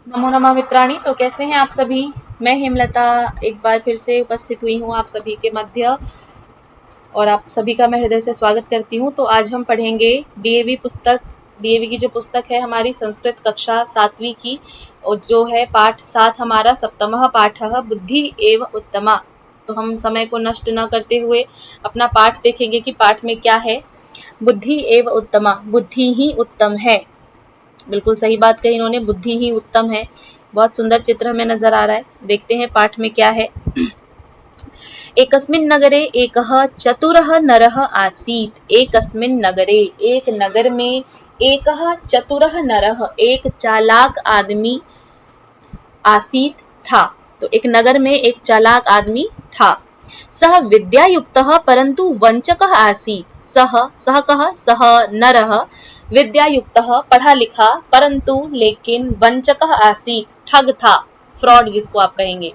नमो नमः मित्राणि। तो कैसे हैं आप सभी। मैं हेमलता एक बार फिर से उपस्थित हुई हूँ आप सभी के मध्य और आप सभी का मैं हृदय से स्वागत करती हूँ। तो आज हम पढ़ेंगे डीएवी की जो पुस्तक है हमारी संस्कृत कक्षा 7वीं की, और जो है पाठ 7 हमारा सप्तमः पाठः बुद्धि एव उत्तमा। तो हम समय को नष्ट न करते हुए अपना पाठ देखेंगे कि पाठ में क्या है। बुद्धि एव उत्तमा, बुद्धि ही उत्तम है। बिल्कुल सही बात कही इन्होंने, बुद्धि ही उत्तम है। बहुत सुंदर चित्र हमें नजर आ रहा है। देखते हैं पाठ में क्या है। एकस्मिन् नगरे एकः चतुरः नरः आसीत्। एकस्मिन् नगरे, एक नगर में, एकः चतुरः नरः, एक चालाक आदमी, आसीत था। तो एक नगर में एक चालाक आदमी था। सह विद्यायुक्तः परंतु वंचकः आसीत। सह कह सह नरः विद्यायुक्तः पढ़ा लिखा, परंतु लेकिन वंचकः आसीत ठग था, फ्रॉड जिसको आप कहेंगे।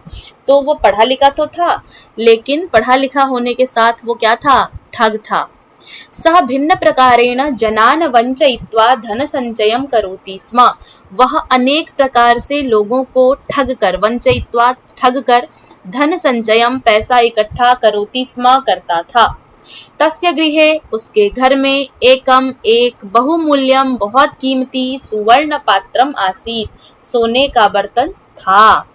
तो वो पढ़ा लिखा तो था, लेकिन पढ़ा लिखा होने के साथ वो क्या था, ठग था। सह भिन्न प्रकारेण जनान वंचयित्वा धन संचयम करोति स्म। वह अनेक प्रकार से लोगों को ठग कर, वंचयित्वा ठग कर, धन संचयम पैसा इकट्ठा, करोति स्म करता था। तस्य गृहे उसके घर में एकम एक बहुमूल्यम बहुत कीमती सुवर्ण पात्रम आसीत, सोने का बर्तन था।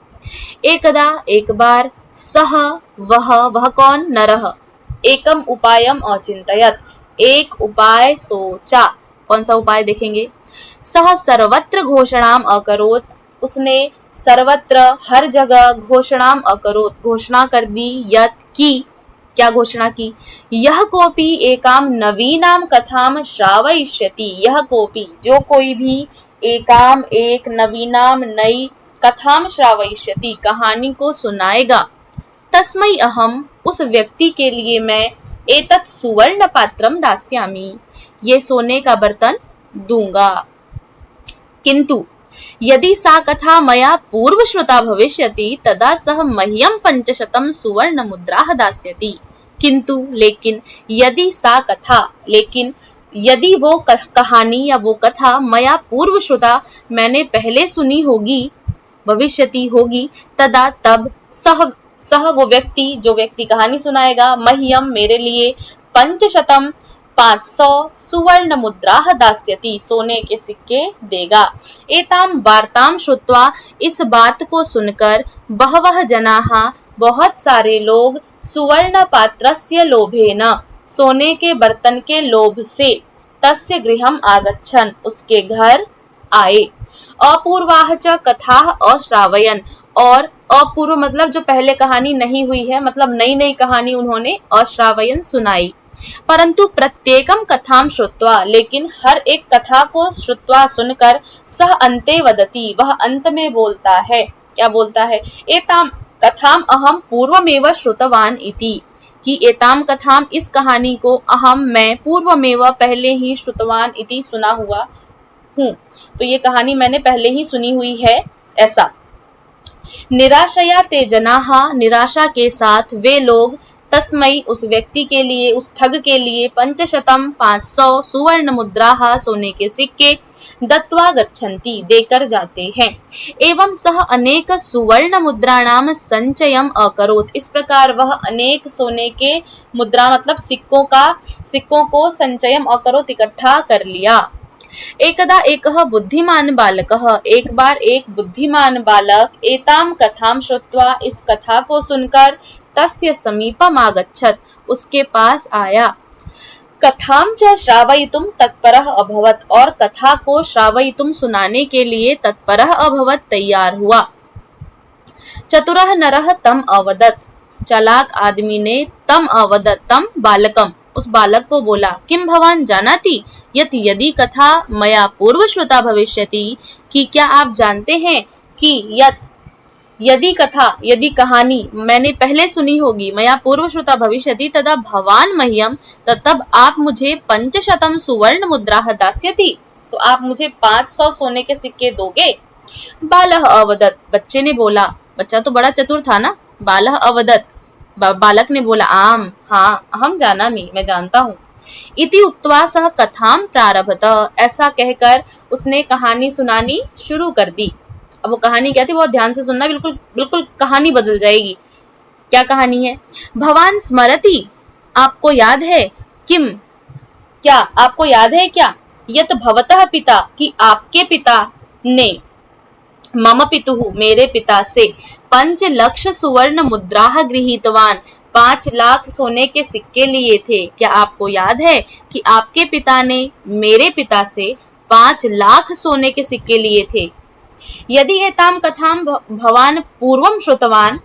एकदा एक बार सह वह कौन, नरह, एकम उपायम अचिंतयत, एक उपाय सोचा। कौन सा उपाय देखेंगे। सह सर्वत्र घोषणाम अकरोत, उसने सर्वत्र हर जगह घोषणाम अकरोत घोषणा कर दी, यत की, क्या घोषणा की, यह कोपी एकाम नवीनाम कथाम श्रावयिष्यति। यह कोपी, जो कोई भी, एकाम एक, नवीनाम नई, कथाम श्रावयिष्यति कहानी को सुनाएगा, तस्मै अहम उस व्यक्ति के लिए मैं, एतत् सुवर्ण पात्रम दास्यामि, ये सोने का बर्तन दूंगा। किंतु यदि सा कथा मया पूर्व श्रुता भविष्यति तदा सह मह्यम 500 सुवर्ण मुद्राः दास्यति। किंतु लेकिन, यदि सा कथा, लेकिन यदि वो कहानी या वो कथा मया पूर्व श्रुता, मैंने पहले सुनी होगी, भविष्यति होगी, तदा तब सह वो व्यक्ति, जो व्यक्ति कहानी सुनाएगा, मह्यम मेरे लिए, 500 500 सुवर्ण मुद्राः दास्यति, सोने के सिक्के देगा। एताम वार्ताम श्रुत्वा, इस बात को सुनकर, बहवः जनाः, बहुत सारे लोग, सुवर्ण पात्रस्य लोभेन, सोने के बर्तन के लोभ से, तस्य गृहम आगच्छन्, उसके घर आए। अपूर्वाः च कथाः अश्रावयन्, और अपूर्व मतलब जो पहले कहानी नहीं हुई है, मतलब नई नई कहानी उन्होंने अश्रावयन सुनाई। परंतु प्रत्येकम कथाम श्रुत्वा, लेकिन हर एक कथा को श्रुत्वा सुनकर, सह अन्ते वदति, वह अंत में बोलता है, क्या बोलता है, एताम कथाम अहम पूर्वमेव श्रुतवान इति, कि एताम कथाम, इस कहानी को, अहम मैं, पूर्वमेव पहले ही, श्रुतवान इति सुना हुआ हूँ, तो ये कहानी मैंने पहले ही सुनी हुई है, ऐसा। निराशया ते जनाः, निराशा के साथ वे लोग, तस्मै उस व्यक्ति के लिए, उस ठग के लिए, 500 सुवर्ण मुद्राः सोने के सिक्के, दत्वा गच्छन्ति देकर जाते हैं। एवं सह अनेक सुवर्ण मुद्राणाम संचयम अकरोत्, इस प्रकार वह अनेक सोने के मुद्रा मतलब सिक्कों को संचयम अकरोत् इकट्ठा कर लिया। एकदा एकः बुद्धिमान बालकः, एक बार एक बुद्धिमान बालक, एताम कथाम श्रुत्वा, इस कथा को सुनकर, तस्य समीपम आगच्छत्, उसके पास आया। कथाम च श्रावयितुम तत्परः अभवत्, और कथा को श्रावयितुम सुनाने के लिए तत्परः अभवत्, तैयार हुआ। चतुरः नरः तम अवदत्, चालाक आदमी ने, तम अवदत्, तम बालकम, उस बालक को बोला, किम भवान जानाति यत यदि कथा मया पूर्व श्रुता भविष्यति, कि क्या आप जानते हैं कि यदि कथा, यदि कहानी मैंने पहले सुनी होगी, मया पूर्व श्रुता भविष्यति तदा भवान मह्यम, तब आप मुझे 500 सुवर्ण मुद्राः दास्यति, तो आप मुझे 500 सोने के सिक्के दोगे। बालः अवदत्, बच्चे ने बोला, बच्चा तो बड़ा चतुर था ना। बालः अवदत्, बालक ने बोला, आम, हाँ, अहम जानामि, मैं जानता हूँ। इति उक्त्वा सह कथाम प्रारभत, ऐसा कहकर उसने कहानी सुनानी शुरू कर दी। अब वो कहानी क्या थी, बहुत ध्यान से सुनना, बिल्कुल बिल्कुल कहानी बदल जाएगी। क्या कहानी है? भवान स्मरति, आपको याद है? किम, क्या आपको याद है क्या? यत भवतः पिता, कि आपके पिता ने, मम पितुः, मेरे पिता से, 5 लाख सुवर्ण मुद्राः गृहीतवान, 5 लाख सोने के सिक्के लिए थे। क्या आपको याद है कि आपके पिता ने मेरे पिता से 5 लाख सोने के सिक्के लिए थे? यदि एतां कथां भवान पूर्वं श्रुतवान,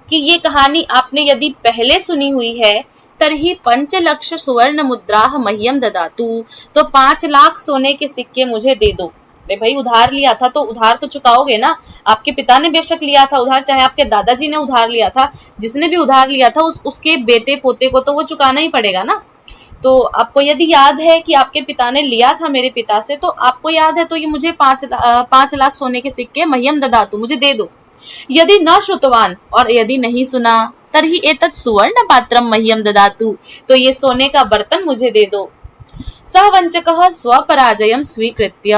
कि ये कहानी आपने यदि पहले सुनी हुई है, तर्हि 5 लक्ष सुवर्ण मुद्राः मह्यम ददातु, तो 5 लाख सोने के सिक्के मुझे दे दो। भाई उधार लिया था तो उधार तो चुकाओगे ना। आपके पिता ने बेशक लिया था उधार, चाहे आपके दादाजी ने उधार लिया था, जिसने भी उधार लिया था उसके बेटे पोते को तो वो चुकाना ही पड़ेगा ना। तो आपको यदि याद है कि आपके पिता ने लिया था मेरे पिता से, तो आपको याद है, तो ये मुझे 5 लाख सोने के सिक्के मह्यम ददातु, मुझे दे दो। यदि न श्रुतवान, और यदि नहीं सुना, तर्हि एतत् सुवर्ण पात्रम मह्यम ददातु, तो ये सोने का बर्तन मुझे दे दो। सह वंचकः स्वपराजयं स्वीकृत्य,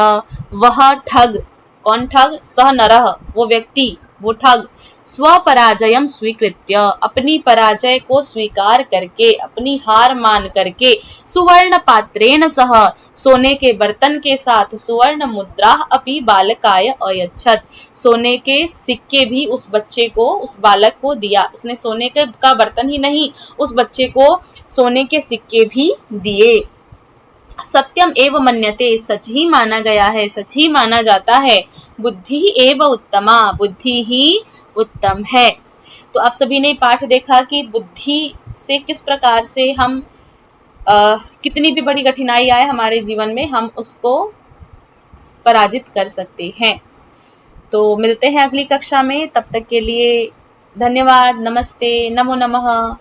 वह ठग, कौन ठग? सह नरः, वो व्यक्ति, वो ठग, स्वपराजयं स्वीकृत्य, अपनी पराजय को स्वीकार करके, अपनी हार मान करके, सुवर्ण पात्रेण सह, सोने के बर्तन के साथ, सुवर्ण मुद्रा अपि बालकाय अयच्छत्, सोने के सिक्के भी उस बच्चे को, उस बालक को दिया। उसने सोने का बर्तन ही नहीं, उस बच्चे को सोने के सिक्के भी दिए। सत्यम एव मन्यते, सच ही माना गया है, सच ही माना जाता है। बुद्धि एव उत्तमा, बुद्धि ही उत्तम है। तो आप सभी ने पाठ देखा कि बुद्धि से किस प्रकार से हम कितनी भी बड़ी कठिनाई आए हमारे जीवन में, हम उसको पराजित कर सकते हैं। तो मिलते हैं अगली कक्षा में, तब तक के लिए धन्यवाद। नमस्ते, नमो नमः।